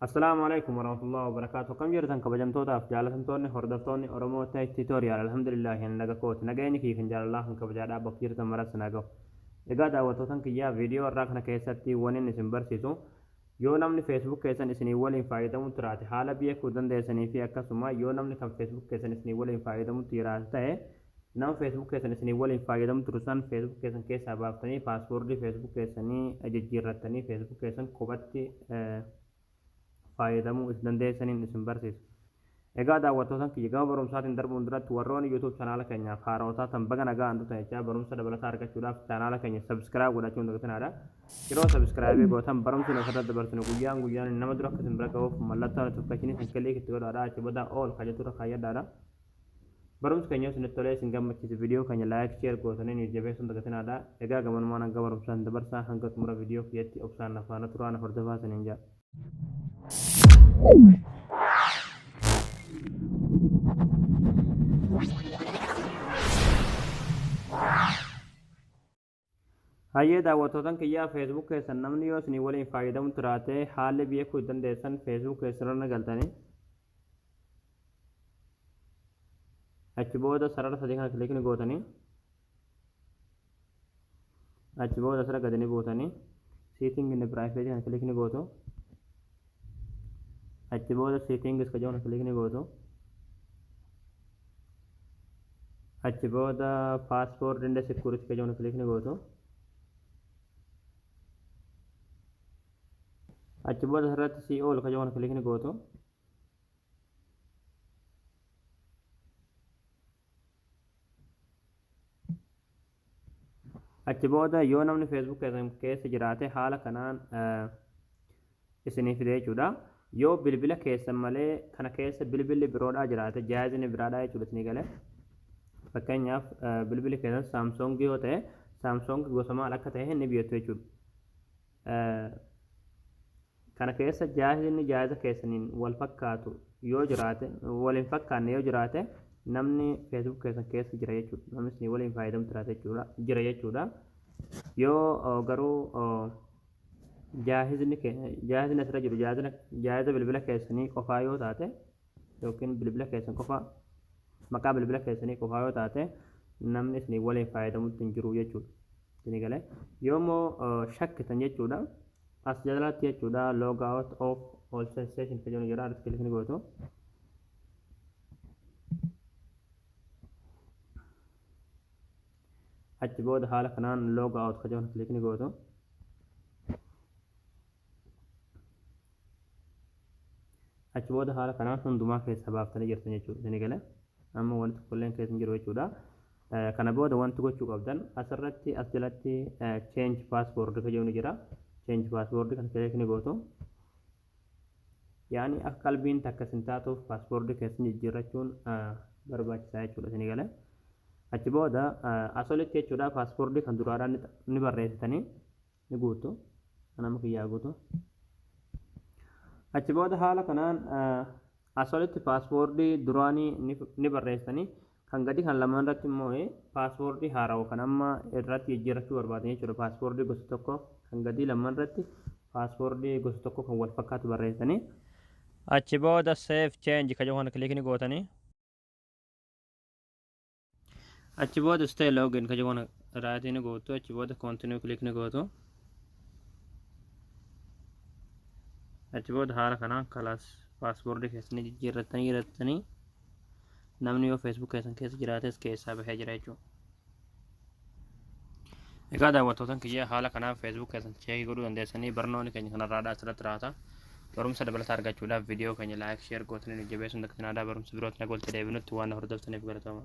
Assalamualaikum warahmatullahi wabarakatuh. Kam jirtan kabajamtootaaf jaalatamtoonni hordoftoonni Oromoo Tech Tutorial alhamdulillah hin naga kooti nagayni kii kan jaalallah kan kabajaadhaa bakka jirtan maras nagahu. Egaa daawwattootan kiyyaa viidiyoo irraa kana keessatti wanni isin barsiisu yoo namni Facebook keessan isinii waliin fayyadamu tiraate haala beekuu dandeessanii fi akkasuma yoo namni kan Facebook keessan isinii waliin fayyadamu tiraate ta'e nama Facebook keessan isinii waliin fayyadamu turusan Facebook keessan keessaa baaftanii paaswoordii Facebook keessanii jijjiirrattanii Facebook keessan kophaatti fayyadamuu isin dandeessaniin isin barsiisa. Egaa daawwattootan kiyya gama barumsaatiin darbuun duratti warroonni YouTube chanaala keenyaaf haaromsaa tan baga nagaa handuutan jechaa barumsa dabalataa argachuudhaaf chanaala keenya subscribe godhachuun dagatanadha. Yeroo subscribe gootan barumsi nuuf dabarsinu guyyaan nama dura akka isin bira gahuuf mallattoo notification kan kellee itti godhaadha achi booda all kajetura kaayyadhaadha. Barumsa keenya isinitti tolee isin gammachiisu viidiyoo keenya like share gootanii ni jabeessuun dagatanadha. Egaa gamanummaan hanga barumsaan dabarsaa hanga xumura viidiyoo kiyyatti obsaan afaana turaan hordofaa isiniin jaa. Hayyee daawwattootan kiyyaa Facebook keessan namni yoo isinii waliin fayyadamu tiraate haalli beekuu dandeessan Facebook keessan galtanii achi booda sarara sadii kana kilikni gootanii achi booda sarara gadanii gootanii setting in the private kana kilikni gootu achi booda settings ka jawana kilikni gootu achi booda password and security ka jawana kilikni gootu achi booda sarratti see all ka jawana kilikni gootu achi booda yoo namni Facebook keessa jiraate haala kanaan isiniif fide jechuudha. Yoo bilbila keessan malee kana keessa bilbilli biroodhaa jiraate jaayizini biraadhaa jechuudha isinii galee. Fakkeenyaaf bilbilli keessan Samsung yoo ta'e Samsung gosa maal akka ta'e inni beektu jechuudha. Kana keessa jaayizini jaayiza keessaniin wal fakkaatu yoo jiraate waliin fakkaanne yoo jiraate namni Facebook keessan keessa jira jechuudha. Namni isin waliin fayyadamu tiraate jechuudha jira jechuudha. Yoo garuu jaayizni asirra jiru jaayiza bilbila keessanii qofaa yoo taate yookiin bilbila keessan qofaa maqaa bilbila keessanii qofaa yoo taate namni isin waliin fayyadamutti hin jiru jechuudha. Isin galee yoo immoo shakkitan jechuudha as jalatti jechuudha log out of all session fayyadamu jira irratti kilikni gootu. Achi booda haala kanaan log out ka jawana kilikni gootu. Achi booda haala kanaan hundumaa keessa baaftanii jirtan jechuudha. Isin galee amma wanti tokkolleen keessa hin jiru jechuudha. Kana booda wanti gochuu qabdan asirratti as jalatti change password ka jedhu jira. Change password kan kilikni gootu. Yaani akka qalbiin takka isin taatuuf password keessan jijjiirrachuun barbaachisaa jechuudha. Isin galee achi booda asolitti jechuudha password kan duraadhaan ni barreessitanii ni guutu. Nama kiyyaa guutu. Achi booda haala kanaan asolitti password duraanii ni barreessitanii kan gadi kan lamaan irratti immoo password haarawaa kan amma irratti jijjiirrachuu barbaadan jechuudha. Password gosa tokko kan gadi lamaan irratti password gosa tokko kan wal fakkaatu barreessitanii achi booda save change ka jedhu kilikni gootanii achi booda stay login ka jedhu raatiin gootu achi booda continue kilikni gootu achi booda haala kanaan kalaas password keessanii jijjiirrattanii namni yoo Facebook keessan keessa jiraates keessaa bahee jira jechuudha. Egaa daawwattootan kiyyaa haala kanaan Facebook keessan cheekii godhuu dandeessanii barnoonni keenya kanarraadhaa asirratti raata. Barumsa dabalataa argachuudhaaf viidiyoo keenya like share gootanii jabeessuun dagatinaadaa barumsa birootti nagoolti deebinutti waan hordoftaniif galatooma.